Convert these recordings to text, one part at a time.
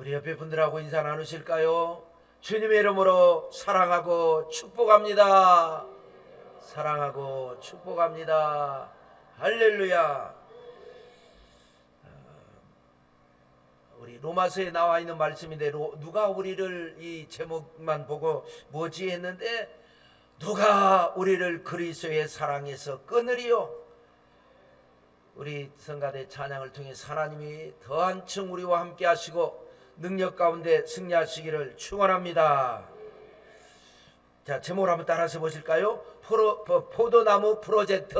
우리 옆에 분들하고 인사 나누실까요? 주님의 이름으로 사랑하고 축복합니다. 사랑하고 축복합니다. 할렐루야. 우리 로마서에 나와 있는 말씀인데 누가 우리를 이 제목만 보고 뭐지 했는데 누가 우리를 그리스도의 사랑에서 끊으리요? 우리 성가대 찬양을 통해 하나님이 더 한층 우리와 함께 하시고 능력 가운데 승리하시기를 축원합니다. 자, 제목을 한번 따라서 보실까요? 포도나무 프로젝트.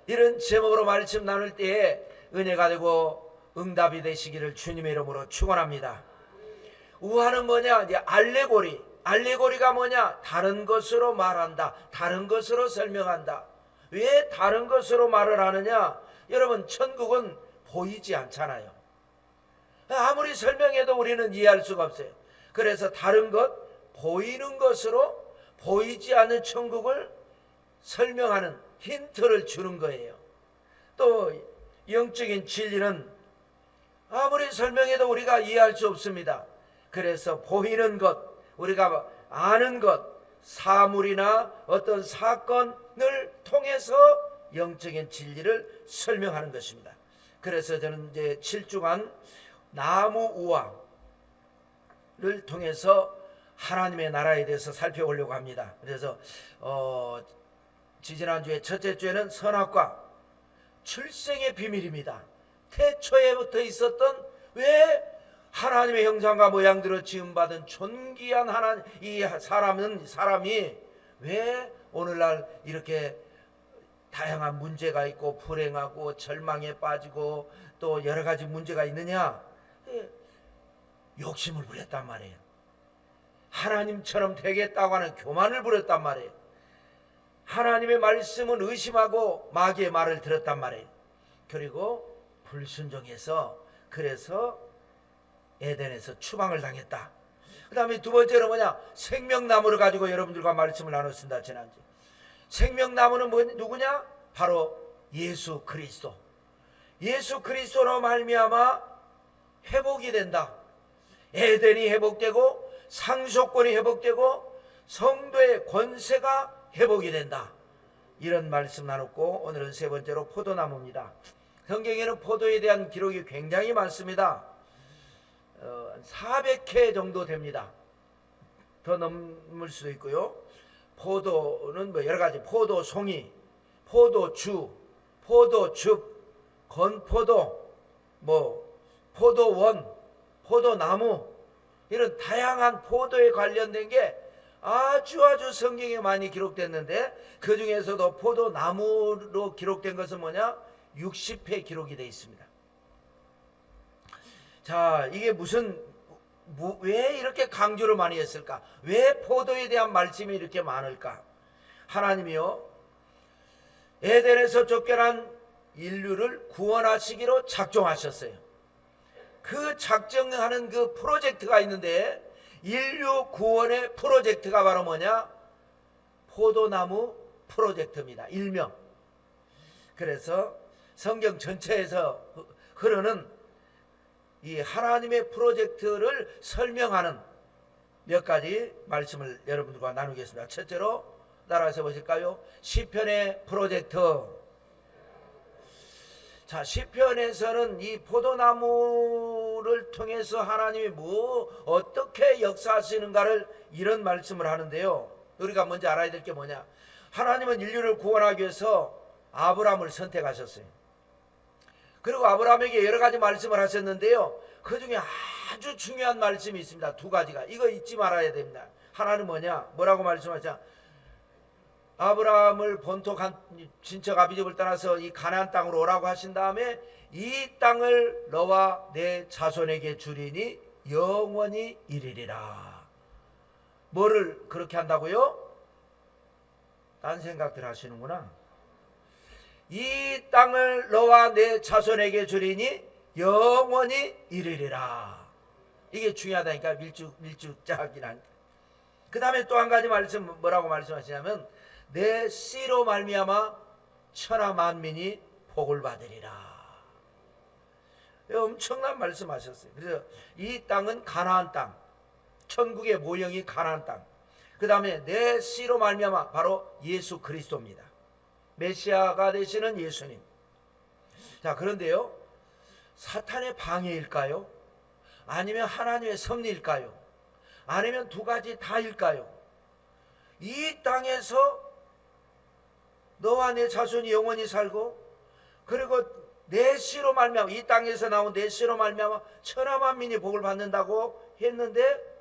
이런 제목으로 말씀 나눌 때에 은혜가 되고 응답이 되시기를 주님의 이름으로 축원합니다. 우화는 뭐냐? 이제 알레고리가 뭐냐? 다른 것으로 말한다. 다른 것으로 설명한다. 왜 다른 것으로 말을 하느냐? 여러분, 천국은 보이지 않잖아요. 아무리 설명해도 우리는 이해할 수가 없어요. 그래서 다른 것, 보이는 것으로 보이지 않는 천국을 설명하는 힌트를 주는 거예요. 또 영적인 진리는 아무리 설명해도 우리가 이해할 수 없습니다. 그래서 보이는 것, 우리가 아는 것, 사물이나 어떤 사건을 통해서 영적인 진리를 설명하는 것입니다. 그래서 저는 이제 7주간 나무 우화를 통해서 하나님의 나라에 대해서 살펴보려고 합니다. 그래서 지지난주에 첫째 주에는 선악과 출생의 비밀입니다. 태초에부터 있었던 왜 하나님의 형상과 모양대로 지음받은 존귀한 하나님, 이 사람이 왜 오늘날 이렇게 다양한 문제가 있고 불행하고 절망에 빠지고 또 여러 가지 문제가 있느냐? 욕심을 부렸단 말이에요. 하나님처럼 되겠다고 하는 교만을 부렸단 말이에요. 하나님의 말씀은 의심하고 마귀의 말을 들었단 말이에요. 그리고 불순종해서 그래서 에덴에서 추방을 당했다. 그 다음에 두 번째로 뭐냐? 생명나무를 가지고 여러분들과 말씀을 나눴습니다. 지난주 생명나무는 누구냐? 바로 예수 그리스도. 예수 그리스도로 말미암아 회복이 된다. 에덴이 회복되고 상속권이 회복되고 성도의 권세가 회복이 된다. 이런 말씀 나눴고 오늘은 세 번째로 포도나무입니다. 성경에는 포도에 대한 기록이 굉장히 많습니다. 400회 정도 됩니다. 더 넘을 수도 있고요. 포도는 뭐 여러 가지, 포도송이, 포도주, 포도즙, 건포도, 포도원, 포도나무, 이런 다양한 포도에 관련된 게 아주 성경에 많이 기록됐는데 그 중에서도 포도나무로 기록된 것은 뭐냐? 60회 기록이 되어 있습니다. 자, 이게 왜 이렇게 강조를 많이 했을까? 왜 포도에 대한 말씀이 이렇게 많을까? 하나님이요, 에덴에서 쫓겨난 인류를 구원하시기로 작정하셨어요. 그 작정하는 그 프로젝트가 있는데 인류 구원의 프로젝트가 바로 뭐냐? 포도나무 프로젝트입니다. 일명. 그래서 성경 전체에서 흐르는 이 하나님의 프로젝트를 설명하는 몇 가지 말씀을 여러분들과 나누겠습니다. 첫째로 따라서 보실까요? 시편의 프로젝트. 자, 시편에서는 이 포도나무를 통해서 하나님이 어떻게 역사하시는가를 이런 말씀을 하는데요. 우리가 먼저 알아야 될 게 뭐냐? 하나님은 인류를 구원하기 위해서 아브라함을 선택하셨어요. 그리고 아브라함에게 여러 가지 말씀을 하셨는데요. 그 중에 아주 중요한 말씀이 있습니다. 두 가지가. 이거 잊지 말아야 됩니다. 하나는 뭐냐? 뭐라고 말씀하자? 아브라함을 본토 친척 아비집을 떠나서 이 가나안 땅으로 오라고 하신 다음에 이 땅을 너와 내 자손에게 주리니 영원히 이르리라. 뭐를 그렇게 한다고요? 딴 생각들 하시는구나. 이 땅을 너와 내 자손에게 주리니 영원히 이르리라. 이게 중요하다니까. 밀주짝이라니까. 그 다음에 또 한 가지 말씀, 뭐라고 말씀하시냐면 내 씨로 말미암아 천하 만민이 복을 받으리라. 엄청난 말씀하셨어요. 그래서 이 땅은 가나안 땅, 천국의 모형이 가나안 땅. 그 다음에 내 씨로 말미암아 바로 예수 그리스도입니다. 메시아가 되시는 예수님. 자, 그런데요, 사탄의 방해일까요? 아니면 하나님의 섭리일까요? 아니면 두 가지 다일까요? 이 땅에서 너와 내 자손이 영원히 살고, 그리고 내 씨로 말미암아, 이 땅에서 나온 내 씨로 말미암아 천하 만민이 복을 받는다고 했는데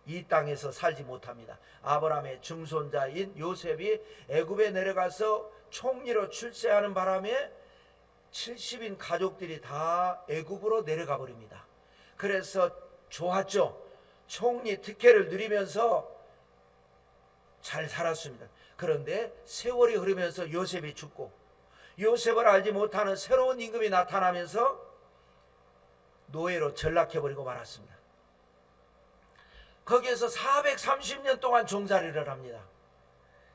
이 땅에서 살지 못합니다. 아브라함의 증손자인 요셉이 애굽에 내려가서 총리로 출세하는 바람에 70인 가족들이 다 애굽으로 내려가 버립니다. 그래서 좋았죠. 총리 특혜를 누리면서 잘 살았습니다. 그런데 세월이 흐르면서 요셉이 죽고, 요셉을 알지 못하는 새로운 임금이 나타나면서 노예로 전락해버리고 말았습니다. 거기에서 430년 동안 종살이를 합니다.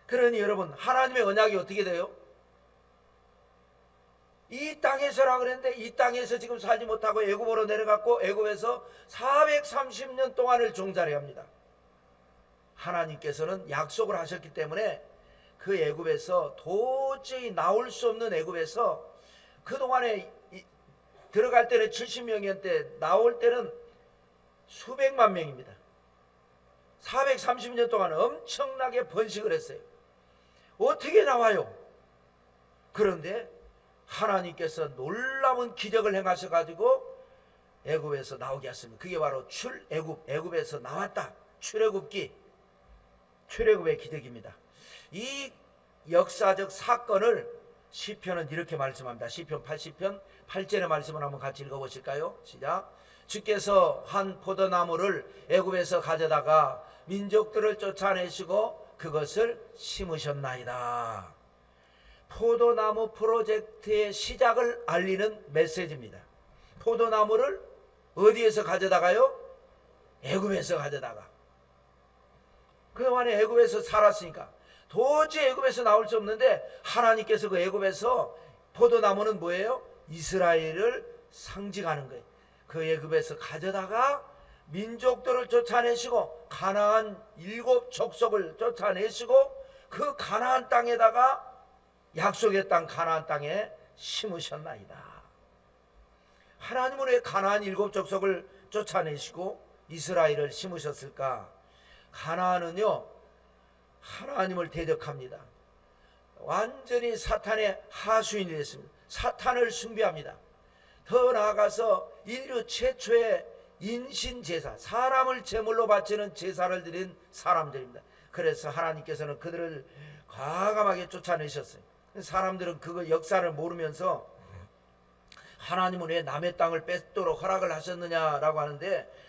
그러니 여러분, 하나님의 언약이 어떻게 돼요? 이 땅에서라 그랬는데 이 땅에서 지금 살지 못하고 애굽으로 내려갔고, 애굽에서 430년 동안을 종살이합니다. 하나님께서는 약속을 하셨기 때문에 그 애굽에서 도저히 나올 수 없는 애굽에서, 그동안에 들어갈 때는 70명이었는데 나올 때는 수백만 명입니다. 430년 동안 엄청나게 번식을 했어요. 어떻게 나와요? 그런데 하나님께서 놀라운 기적을 행하셔가지고 애굽에서 나오게 하셨습니다. 그게 바로 출애굽, 애굽에서 나왔다. 출애굽기, 출애굽의 기적입니다. 이 역사적 사건을 시편은 이렇게 말씀합니다. 시편 80편 8절의 말씀을 한번 같이 읽어보실까요? 시작. 주께서 한 포도나무를 애굽에서 가져다가 민족들을 쫓아내시고 그것을 심으셨나이다. 포도나무 프로젝트의 시작을 알리는 메시지입니다. 포도나무를 어디에서 가져다가요? 애굽에서 가져다가. 그동안에 애굽에서 살았으니까 도저히 애굽에서 나올 수 없는데, 하나님께서 그 애굽에서, 포도나무는 뭐예요? 이스라엘을 상징하는 거예요. 그 애굽에서 가져다가 민족들을 쫓아내시고 가나안 7 족속을 쫓아내시고 그 가나안 땅에다가, 약속의 땅 가나안 땅에 심으셨나이다. 하나님은 왜 가나안 7 족속을 쫓아내시고 이스라엘을 심으셨을까? 가나안은요, 하나님을 대적합니다. 완전히 사탄의 하수인이 됐습니다. 사탄을 숭배합니다. 더 나아가서 인류 최초의 인신제사, 사람을 제물로 바치는 제사를 드린 사람들입니다. 그래서 하나님께서는 그들을 과감하게 쫓아내셨어요. 사람들은 그 역사를 모르면서 하나님은 왜 남의 땅을 뺏도록 허락을 하셨느냐라고 하는데,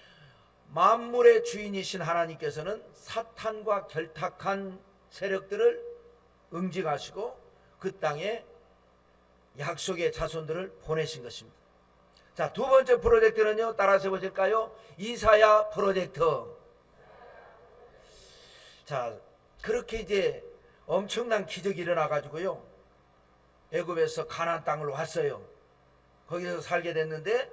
만물의 주인이신 하나님께서는 사탄과 결탁한 세력들을 응징하시고 그 땅에 약속의 자손들을 보내신 것입니다. 자, 두 번째 프로젝트는요, 따라서 해보실까요? 이사야 프로젝트. 자, 그렇게 이제 엄청난 기적이 일어나가지고요, 애굽에서 가나안 땅을 왔어요. 거기서 살게 됐는데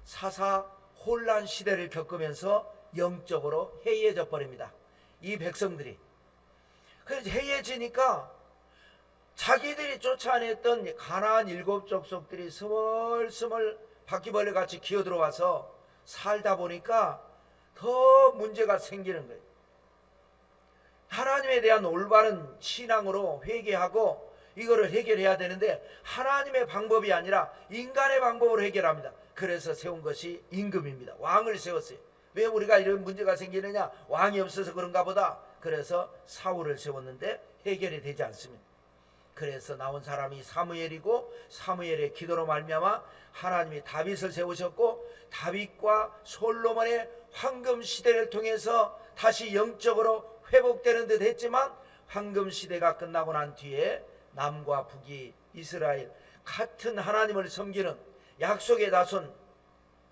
사사 혼란 시대를 겪으면서 영적으로 해이해져 버립니다. 이 백성들이. 그래서 해이해지니까 자기들이 쫓아냈던 가나안 7 족속들이 스멀스멀 바퀴벌레 같이 기어들어와서 살다 보니까 더 문제가 생기는 거예요. 하나님에 대한 올바른 신앙으로 회개하고 이거를 해결해야 되는데, 하나님의 방법이 아니라 인간의 방법으로 해결합니다. 그래서 세운 것이 임금입니다. 왕을 세웠어요. 왜 우리가 이런 문제가 생기느냐? 왕이 없어서 그런가 보다. 그래서 사울을 세웠는데 해결이 되지 않습니다. 그래서 나온 사람이 사무엘이고, 사무엘의 기도로 말미암아 하나님이 다윗을 세우셨고, 다윗과 솔로몬의 황금 시대를 통해서 다시 영적으로 회복되는 듯 했지만, 황금 시대가 끝나고 난 뒤에 남과 북이 이스라엘 같은 하나님을 섬기는 약속의 자손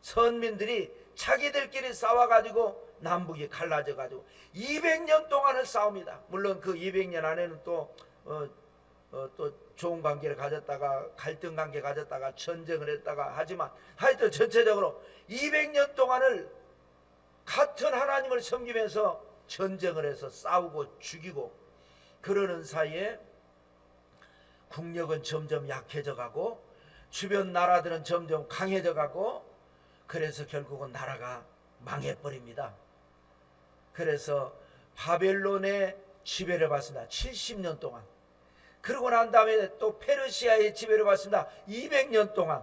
선민들이 자기들끼리 싸워가지고 남북이 갈라져가지고 200년 동안을 싸웁니다. 물론 그 200년 안에는 또 좋은 관계를 가졌다가 갈등 관계 가졌다가 전쟁을 했다가 하지만 하여튼 전체적으로 200년 동안을 같은 하나님을 섬기면서 전쟁을 해서 싸우고 죽이고 그러는 사이에 국력은 점점 약해져 가고 주변 나라들은 점점 강해져 가고 그래서 결국은 나라가 망해버립니다. 그래서 바벨론의 지배를 받습니다. 70년 동안. 그러고 난 다음에 또 페르시아의 지배를 받습니다. 200년 동안.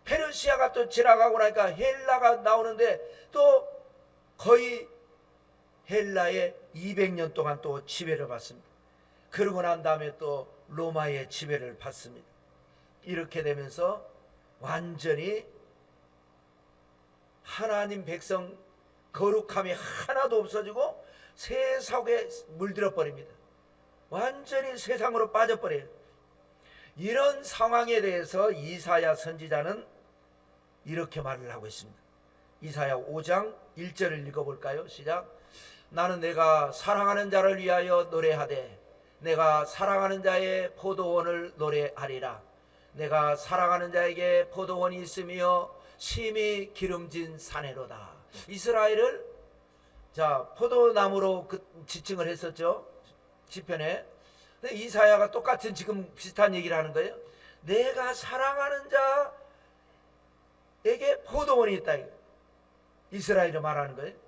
페르시아가 또 지나가고 나니까 헬라가 나오는데 또 거의 헬라의 200년 동안 또 지배를 받습니다. 그러고 난 다음에 또 로마의 지배를 받습니다. 이렇게 되면서 완전히 하나님 백성 거룩함이 하나도 없어지고 세상에 물들어 버립니다. 완전히 세상으로 빠져버려요. 이런 상황에 대해서 이사야 선지자는 이렇게 말을 하고 있습니다. 이사야 5장 1절을 읽어볼까요? 시작. 나는 내가 사랑하는 자를 위하여 노래하되 내가 사랑하는 자의 포도원을 노래하리라. 내가 사랑하는 자에게 포도원이 있으며 심히 기름진 산에로다. 이스라엘을 포도나무로 지칭을 했었죠. 시편에. 근데 이사야가 똑같은 지금 비슷한 얘기를 하는 거예요. 내가 사랑하는 자에게 포도원이 있다. 이스라엘을 말하는 거예요.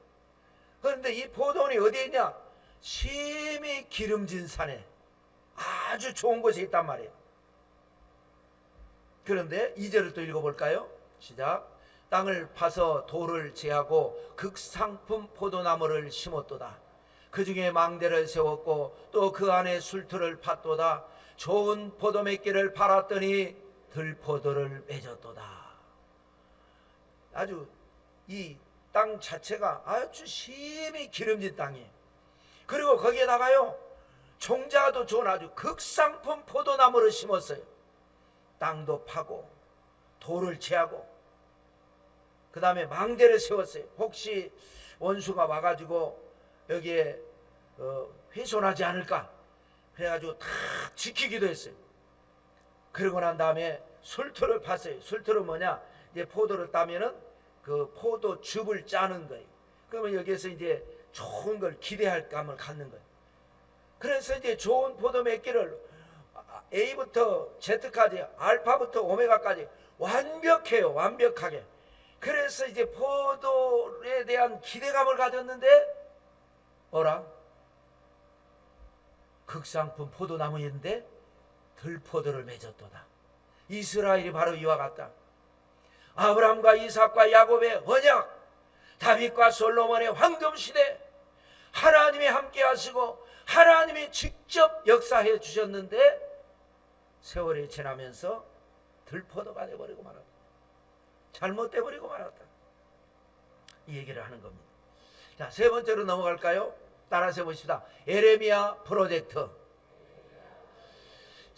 그런데 이 포도원이 어디에 있냐? 심히 기름진 산에 아주 좋은 곳에 있단 말이에요. 그런데 2절을 또 읽어볼까요? 시작. 땅을 파서 돌을 제하고 극상품 포도나무를 심었도다. 그 중에 망대를 세웠고 또 그 안에 술틀을 팠도다. 좋은 포도 맺기를 팔았더니 들포도를 맺었도다. 아주 이 땅 자체가 아주 심히 기름진 땅이에요. 그리고 거기에다가요 종자도 좋은 아주 극상품 포도나무를 심었어요. 땅도 파고 돌을 제하고 그 다음에 망대를 세웠어요. 혹시 원수가 와가지고 여기에 훼손하지 않을까 그래가지고 다 지키기도 했어요. 그러고 난 다음에 술틀을 팠어요. 술틀은 뭐냐? 이제 포도를 따면은 그 포도즙을 짜는 거예요. 그러면 여기에서 이제 좋은 걸 기대할 감을 갖는 거예요. 그래서 이제 좋은 포도 맺기를 A부터 Z까지 알파부터 오메가까지 완벽해요. 완벽하게. 그래서 이제 포도에 대한 기대감을 가졌는데 어라? 극상품 포도나무인데 들포도를 맺었도다. 이스라엘이 바로 이와 같다. 아브라함과 이삭과 야곱의 언약, 다윗과 솔로몬의 황금시대, 하나님이 함께 하시고 하나님이 직접 역사해 주셨는데 세월이 지나면서 들포도가 돼버리고 말았다. 잘못돼버리고 말았다. 이 얘기를 하는 겁니다. 자, 세 번째로 넘어갈까요? 따라서 해보십시다. 에레미야 프로젝트.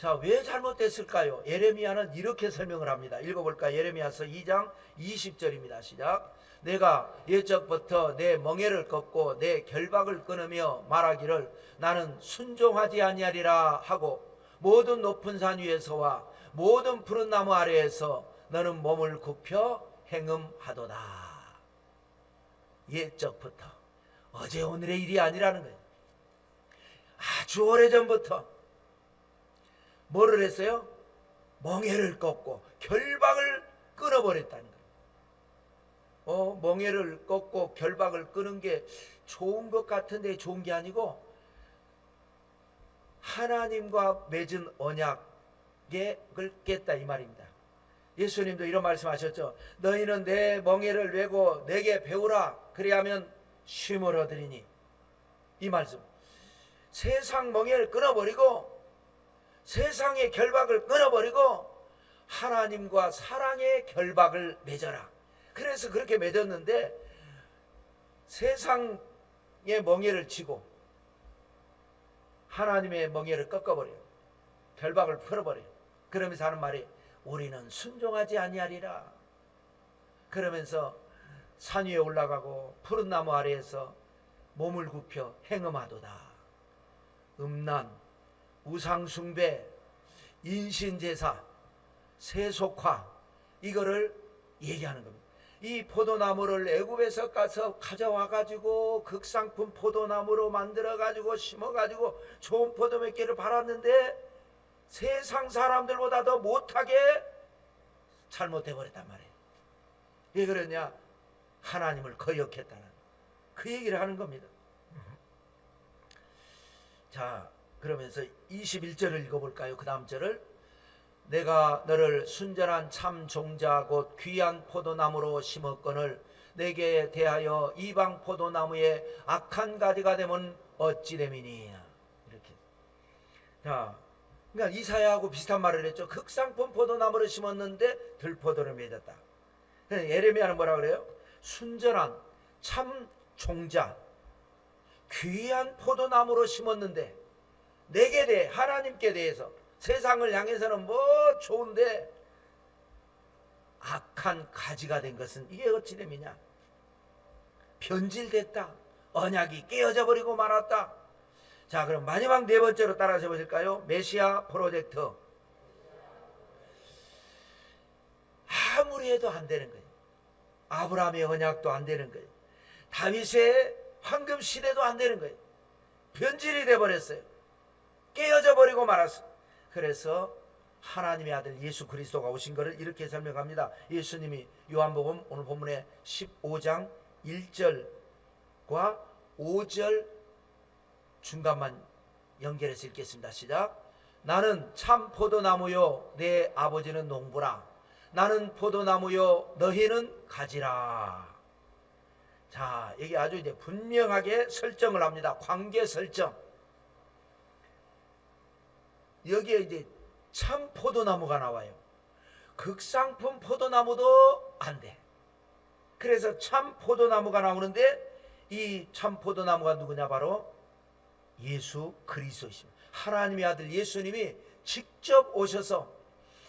자, 왜 잘못됐을까요? 예레미야는 이렇게 설명을 합니다. 읽어볼까요? 예레미야서 2장 20절입니다. 시작. 내가 옛적부터 내 멍에를 꺾고 내 결박을 끊으며 말하기를 나는 순종하지 아니하리라 하고 모든 높은 산 위에서와 모든 푸른 나무 아래에서 너는 몸을 굽혀 행음하도다. 옛적부터. 어제 오늘의 일이 아니라는 거예요. 아주 오래전부터 뭐를 했어요? 멍에를 꺾고 결박을 끊어버렸다는 거예요. 멍에를 꺾고 결박을 끊은 게 좋은 것 같은데 좋은 게 아니고 하나님과 맺은 언약을 깼다 이 말입니다. 예수님도 이런 말씀하셨죠. 너희는 내 멍에를 메고 내게 배우라. 그리하면 쉼을 얻으리니. 이 말씀. 세상 멍에를 끊어버리고 세상의 결박을 끊어버리고 하나님과 사랑의 결박을 맺어라. 그래서 그렇게 맺었는데 세상의 멍에를 치고 하나님의 멍에를 꺾어버려요. 결박을 풀어버려요. 그러면서 하는 말이 우리는 순종하지 아니하리라. 그러면서 산 위에 올라가고 푸른 나무 아래에서 몸을 굽혀 행음하도다. 음란, 우상숭배, 인신제사, 세속화, 이거를 얘기하는 겁니다. 이 포도나무를 애굽에서 가서 가져와 가지고 극상품 포도나무로 만들어 가지고 심어 가지고 좋은 포도 몇 개를 팔았는데 세상 사람들보다 더 못하게 잘못해 버렸단 말이에요. 왜 그러냐? 하나님을 거역했다는 그 얘기를 하는 겁니다. 자, 그러면서 21절을 읽어볼까요? 그 다음 절을. 내가 너를 순전한 참 종자 곧 귀한 포도나무로 심었거늘 내게 대하여 이방 포도나무의 악한 가지가 되면 어찌 됨이니. 이렇게. 자, 그러니까 이사야하고 비슷한 말을 했죠. 극상품 포도나무를 심었는데 들포도를 맺었다. 예레미야는 뭐라 그래요? 순전한 참 종자 귀한 포도나무로 심었는데 내게 대해, 하나님께 대해서, 세상을 향해서는 뭐 좋은데 악한 가지가 된 것은 이게 어찌 됨이냐? 변질됐다. 언약이 깨어져 버리고 말았다. 자, 그럼 마지막 네 번째로 따라서 보실까요? 메시아 프로젝트. 아무리 해도 안 되는 거예요. 아브라함의 언약도 안 되는 거예요. 다윗의 황금 시대도 안 되는 거예요. 변질이 돼버렸어요. 깨어져 버리고 말았어요. 그래서 하나님의 아들 예수 그리스도가 오신 것을 이렇게 설명합니다. 예수님이 요한복음 오늘 본문의 15장 1절과 5절 중간만 연결해서 읽겠습니다. 시작. 나는 참 포도나무요 내 아버지는 농부라. 나는 포도나무요 너희는 가지라. 자, 여기 아주 이제 분명하게 설정을 합니다. 관계 설정. 여기에 이제 참 포도나무가 나와요. 극상품 포도나무도 안 돼. 그래서 참 포도나무가 나오는데 이 참 포도나무가 누구냐? 바로 예수 그리스도이십니다. 하나님의 아들 예수님이 직접 오셔서,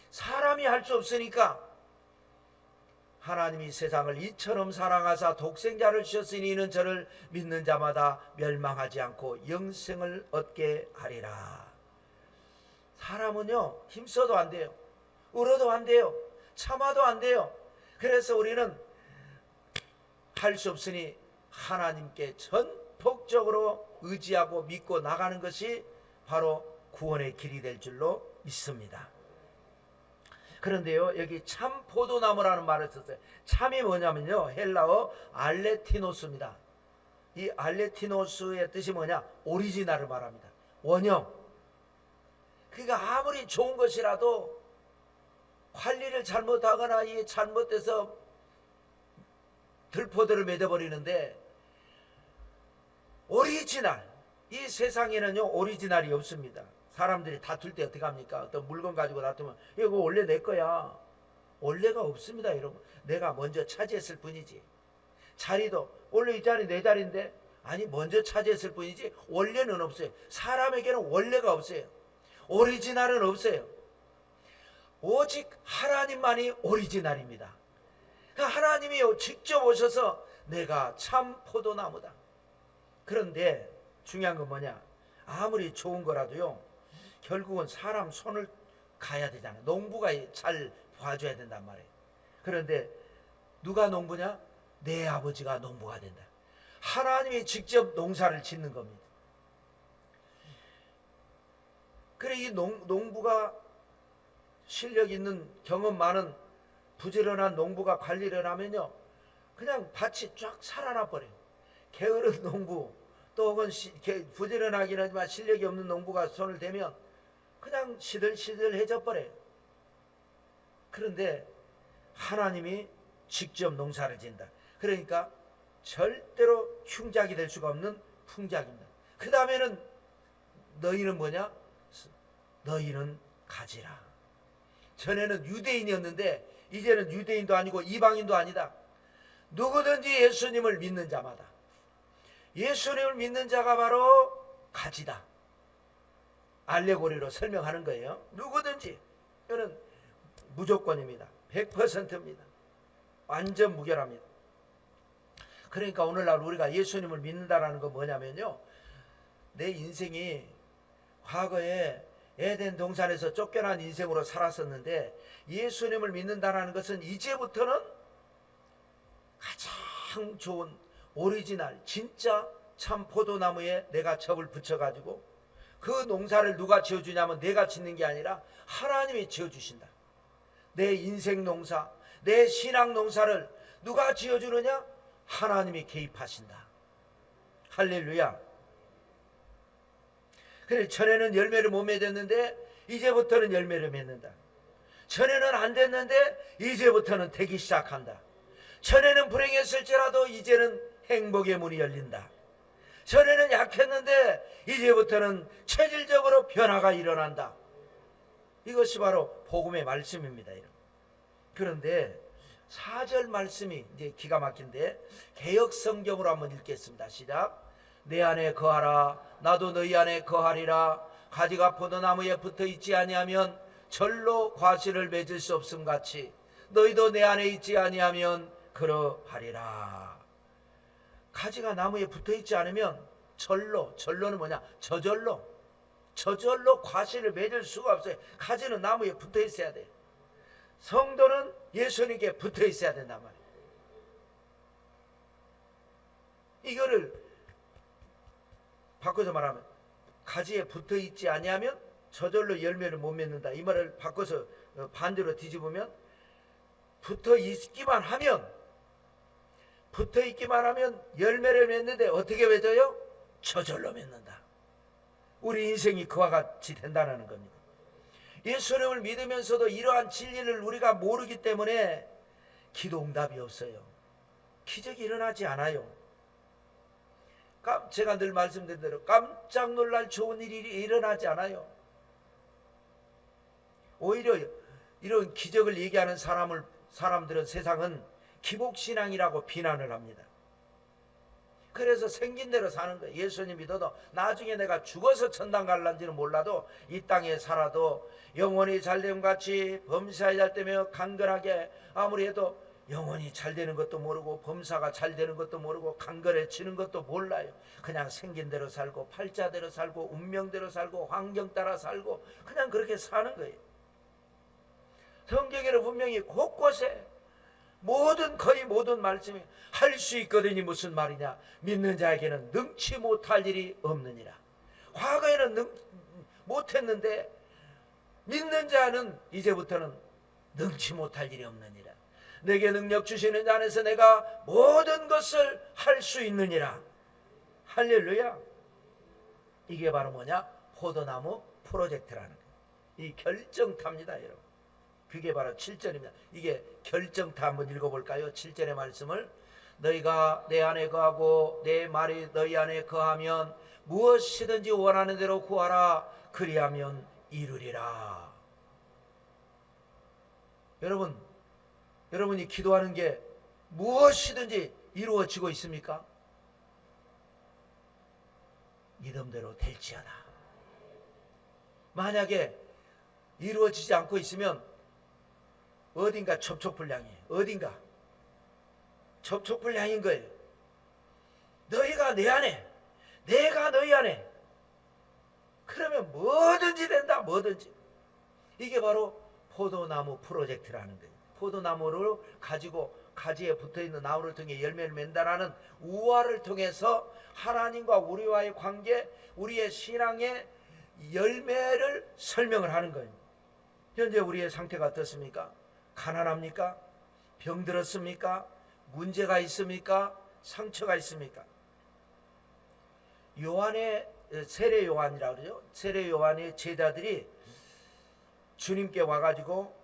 사람이 할 수 없으니까 하나님이 세상을 이처럼 사랑하사 독생자를 주셨으니 이는 저를 믿는 자마다 멸망하지 않고 영생을 얻게 하리라. 사람은요 힘써도 안 돼요. 울어도 안 돼요. 참아도 안 돼요. 그래서 우리는 할 수 없으니 하나님께 전폭적으로 의지하고 믿고 나가는 것이 바로 구원의 길이 될 줄로 믿습니다. 그런데요, 여기 참 포도나무라는 말을 썼어요. 참이 뭐냐면요, 헬라어 알레티노스입니다. 이 알레티노스의 뜻이 뭐냐? 오리지널을 말합니다. 원형. 그러니까 아무리 좋은 것이라도 관리를 잘못하거나 이 잘못돼서 들포도를 맺어버리는데, 오리지널, 이 세상에는요 오리지널이 없습니다. 사람들이 다툴 때 어떻게 합니까? 어떤 물건 가지고 다투면 이거 원래 내 거야. 원래가 없습니다, 여러분. 내가 먼저 차지했을 뿐이지. 자리도 원래 이 자리 내 자리인데, 아니 먼저 차지했을 뿐이지 원래는 없어요. 사람에게는 원래가 없어요. 오리지널은 없어요. 오직 하나님만이 오리지널입니다. 하나님이 직접 오셔서 내가 참 포도나무다. 그런데 중요한 건 뭐냐? 아무리 좋은 거라도요 결국은 사람 손을 가야 되잖아요. 농부가 잘 봐줘야 된단 말이에요. 그런데 누가 농부냐? 내 아버지가 농부가 된다. 하나님이 직접 농사를 짓는 겁니다. 그래, 이 농부가 실력 있는 경험 많은 부지런한 농부가 관리를 하면요 그냥 밭이 쫙 살아나 버려요. 게으른 농부, 또 혹은 부지런하긴 하지만 실력이 없는 농부가 손을 대면 그냥 시들시들해져 버려요. 그런데 하나님이 직접 농사를 짓는다. 그러니까 절대로 흉작이 될 수가 없는 풍작입니다. 그 다음에는 너희는 뭐냐? 너희는 가지라. 전에는 유대인이었는데 이제는 유대인도 아니고 이방인도 아니다. 누구든지 예수님을 믿는 자마다, 예수님을 믿는 자가 바로 가지다. 알레고리로 설명하는 거예요. 누구든지. 이거는 무조건입니다. 100%입니다. 완전 무결합니다. 그러니까 오늘날 우리가 예수님을 믿는다라는 건 뭐냐면요, 내 인생이 과거에 에덴 동산에서 쫓겨난 인생으로 살았었는데 예수님을 믿는다는 것은 이제부터는 가장 좋은 오리지널 진짜 참 포도나무에 내가 접을 붙여가지고 그 농사를 누가 지어주냐면 내가 짓는 게 아니라 하나님이 지어주신다. 내 인생 농사, 내 신앙 농사를 누가 지어주느냐? 하나님이 개입하신다. 할렐루야. 그래, 전에는 열매를 못 맺었는데 이제부터는 열매를 맺는다. 전에는 안 됐는데 이제부터는 되기 시작한다. 전에는 불행했을지라도 이제는 행복의 문이 열린다. 전에는 약했는데 이제부터는 체질적으로 변화가 일어난다. 이것이 바로 복음의 말씀입니다. 그런데 4절 말씀이 이제 기가 막힌데 개역 성경으로 한번 읽겠습니다. 시작. 내 안에 거하라. 나도 너희 안에 거하리라. 가지가 포도나무에 붙어 있지 아니하면 절로 과실을 맺을 수 없음 같이 너희도 내 안에 있지 아니하면 그러하리라. 가지가 나무에 붙어 있지 않으면 절로는 뭐냐? 저절로 과실을 맺을 수가 없어요. 가지는 나무에 붙어 있어야 돼. 성도는 예수님께 붙어 있어야 된단 말이에요. 이거를 바꿔서 말하면 가지에 붙어 있지 아니하면 저절로 열매를 못 맺는다. 이 말을 바꿔서 반대로 뒤집으면 붙어 있기만 하면 열매를 맺는데 어떻게 맺어요? 저절로 맺는다. 우리 인생이 그와 같이 된다는 겁니다. 예수님을 믿으면서도 이러한 진리를 우리가 모르기 때문에 기도 응답이 없어요. 기적이 일어나지 않아요. 제가 늘 말씀드린 대로 깜짝 놀랄 좋은 일이 일어나지 않아요. 오히려 이런 기적을 얘기하는 사람들은 세상은 기복신앙이라고 비난을 합니다. 그래서 생긴 대로 사는 거예요. 예수님 믿어도 나중에 내가 죽어서 천당 갈란지는 몰라도 이 땅에 살아도 영혼이 잘됨 같이 범사에 잘되며 강건하게 아무리 해도 영혼이 잘되는 것도 모르고 범사가 잘되는 것도 모르고 강건해지는 것도 몰라요. 그냥 생긴 대로 살고 팔자대로 살고 운명대로 살고 환경 따라 살고 그냥 그렇게 사는 거예요. 성경에는 분명히 곳곳에 거의 모든 말씀이 할 수 있거든이 무슨 말이냐? 믿는 자에게는 능치 못할 일이 없느니라. 과거에는 못했는데 믿는 자는 이제부터는 능치 못할 일이 없느니라. 내게 능력 주시는 자 안에서 내가 모든 것을 할 수 있느니라. 할렐루야. 이게 바로 뭐냐? 포도나무 프로젝트라는 거예요. 이 결정타입니다, 여러분. 그게 바로 7절입니다. 이게 결정타 한번 읽어볼까요? 7절의 말씀을 너희가 내 안에 거하고 내 말이 너희 안에 거하면 무엇이든지 원하는 대로 구하라. 그리하면 이루리라. 여러분이 기도하는 게 무엇이든지 이루어지고 있습니까? 믿음대로 될지어다. 만약에 이루어지지 않고 있으면 어딘가 접촉불량이에요. 어딘가 접촉불량인 거예요. 너희가 내 안에, 내가 너희 안에, 그러면 뭐든지 된다. 뭐든지. 이게 바로 포도나무 프로젝트라는 거예요. 포도나무를 가지고 가지에 붙어있는 나무를 통해 열매를 맺는다라는 우화를 통해서 하나님과 우리와의 관계, 우리의 신앙의 열매를 설명을 하는 거예요. 현재 우리의 상태가 어떻습니까? 가난합니까? 병들었습니까? 문제가 있습니까? 상처가 있습니까? 세례 요한이라고 그러죠. 세례 요한의 제자들이 주님께 와가지고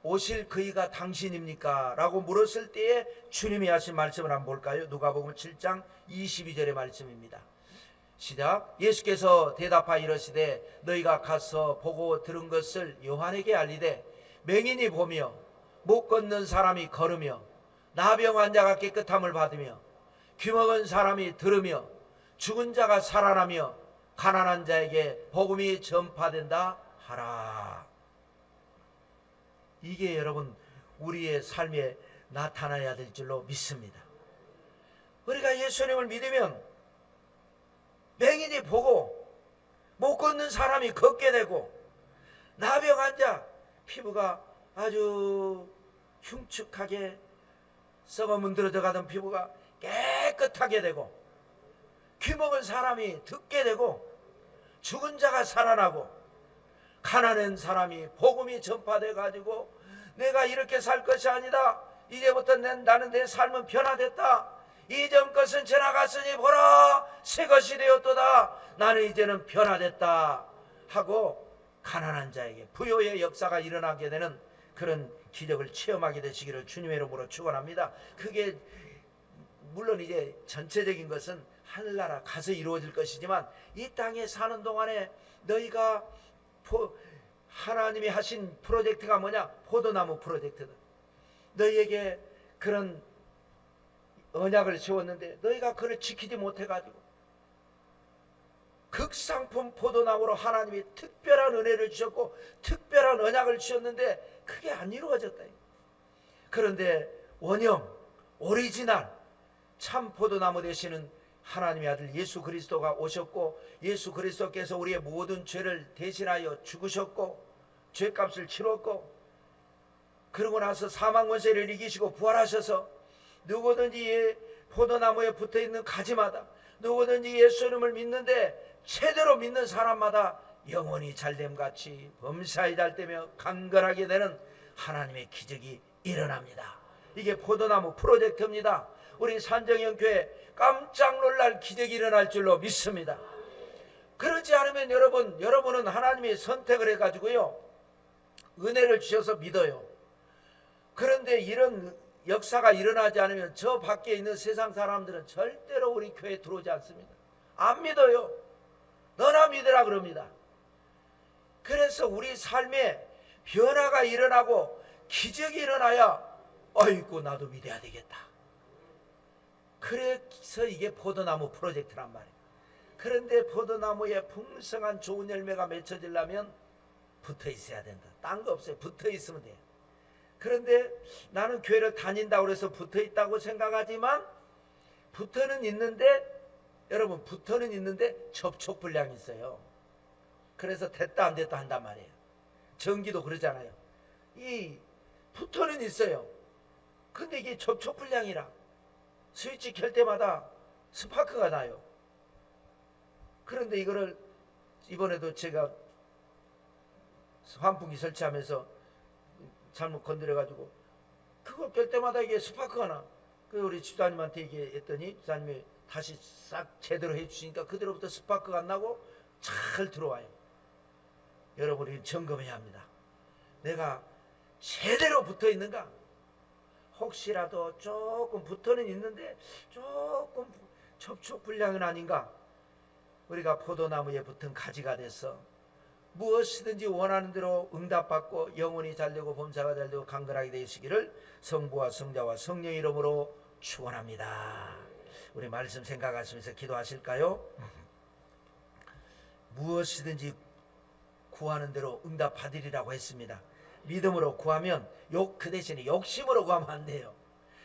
오실 그이가 당신입니까? 라고 물었을 때에 주님이 하신 말씀을 한번 볼까요? 누가복음 7장 22절의 말씀입니다. 시작. 예수께서 대답하여 이르시되 너희가 가서 보고 들은 것을 요한에게 알리되 맹인이 보며 못 걷는 사람이 걸으며 나병 환자가 깨끗함을 받으며 귀먹은 사람이 들으며 죽은 자가 살아나며 가난한 자에게 복음이 전파된다 하라. 이게 여러분 우리의 삶에 나타나야 될 줄로 믿습니다. 우리가 예수님을 믿으면 맹인이 보고 못 걷는 사람이 걷게 되고 나병 환자 피부가 아주 흉측하게 썩어 문드러져 가던 피부가 깨끗하게 되고, 귀먹은 사람이 듣게 되고, 죽은 자가 살아나고, 가난한 사람이 복음이 전파돼 가지고 내가 이렇게 살 것이 아니다, 이제부터 나는 내 삶은 변화됐다, 이전 것은 지나갔으니 보라 새 것이 되었도다, 나는 이제는 변화됐다 하고 가난한 자에게 부요의 역사가 일어나게 되는 그런 기적을 체험하게 되시기를 주님의 이름으로 축원합니다. 그게 물론 이제 전체적인 것은 하늘나라 가서 이루어질 것이지만, 이 땅에 사는 동안에 너희가 하나님이 하신 프로젝트가 뭐냐? 포도나무 프로젝트다. 너희에게 그런 언약을 세웠는데 너희가 그걸 지키지 못해가지고 극상품 포도나무로 하나님이 특별한 은혜를 주셨고 특별한 언약을 주셨는데 그게 안 이루어졌다. 그런데 원형 오리지널 참 포도나무 되시는 하나님의 아들 예수 그리스도가 오셨고, 예수 그리스도께서 우리의 모든 죄를 대신하여 죽으셨고 죄값을 치렀고, 그러고 나서 사망 권세를 이기시고 부활하셔서 누구든지 포도나무에 붙어있는 가지마다, 누구든지 예수 이름을 믿는데 제대로 믿는 사람마다 영원히 잘됨같이 범사에 잘되며 강건하게 되는 하나님의 기적이 일어납니다. 이게 포도나무 프로젝트입니다. 우리 산정형교회 깜짝 놀랄 기적이 일어날 줄로 믿습니다. 그렇지 않으면 여러분은 하나님이 선택을 해가지고요 은혜를 주셔서 믿어요. 그런데 이런 역사가 일어나지 않으면 저 밖에 있는 세상 사람들은 절대로 우리 교회에 들어오지 않습니다. 안 믿어요. 너나 믿으라 그럽니다. 그래서 우리 삶에 변화가 일어나고 기적이 일어나야 아이고 나도 믿어야 되겠다. 그래서 이게 포도나무 프로젝트란 말이에요. 그런데 포도나무에 풍성한 좋은 열매가 맺혀지려면 붙어 있어야 된다. 딴 거 없어요. 붙어 있으면 돼요. 그런데 나는 교회를 다닌다고 해서 붙어 있다고 생각하지만, 붙어는 있는데 여러분 붙어는 있는데 접촉 불량이 있어요. 그래서 됐다 안 됐다 한단 말이에요. 전기도 그러잖아요. 이 붙어는 있어요. 근데 이게 접촉 불량이라 스위치 켤 때마다 스파크가 나요. 그런데 이거를 이번에도 제가 환풍기 설치하면서 잘못 건드려가지고 그걸 깰 때마다 이게 스파크가 나. 그 우리 집사님한테 얘기했더니 집사님이 다시 싹 제대로 해주시니까 그대로부터 스파크가 안 나고 잘 들어와요. 여러분이 점검해야 합니다. 내가 제대로 붙어 있는가? 혹시라도 조금 붙어는 있는데 조금 접촉 불량은 아닌가? 우리가 포도나무에 붙은 가지가 돼서 무엇이든지 원하는 대로 응답받고 영혼이 잘되고 범사가 잘되고 강건하게 되시기를 성부와 성자와 성령의 이름으로 축원합니다. 우리 말씀 생각하시면서 기도하실까요? 무엇이든지 구하는 대로 응답받으리라고 했습니다. 믿음으로 구하면 그 대신에 욕심으로 구하면 안 돼요.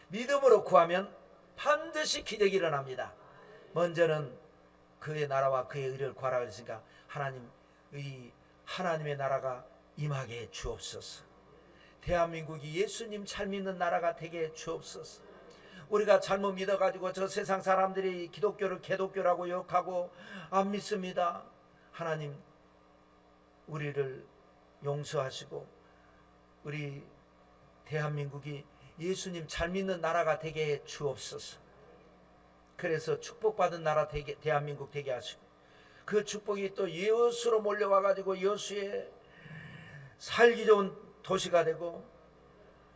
믿음으로 구하면 반드시 기적이 일어납니다. 먼저는 그의 나라와 그의 의를 구하라 했으니까 하나님의 나라가 임하게 주옵소서. 대한민국이 예수님 잘 믿는 나라가 되게 주옵소서. 우리가 잘못 믿어가지고 저 세상 사람들이 기독교를 개독교라고 욕하고 안 믿습니다. 하나님 우리를 용서하시고 우리 대한민국이 예수님 잘 믿는 나라가 되게 주옵소서. 그래서 축복받은 나라 대한민국 되게 하시고, 그 축복이 또 여수로 몰려와가지고 여수에 살기 좋은 도시가 되고,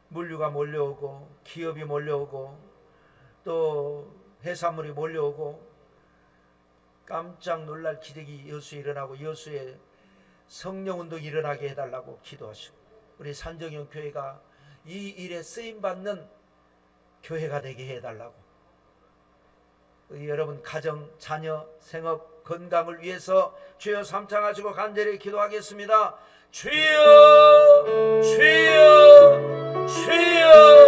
물류가 몰려오고 기업이 몰려오고 또 해산물이 몰려오고 깜짝 놀랄 기적이 여수에 일어나고 여수에 성령운동이 일어나게 해달라고 기도하시고, 우리 산정형 교회가 이 일에 쓰임받는 교회가 되게 해달라고, 여러분 가정, 자녀, 생업, 건강을 위해서 주여 삼창하시고 간절히 기도하겠습니다. 주여 주여 주여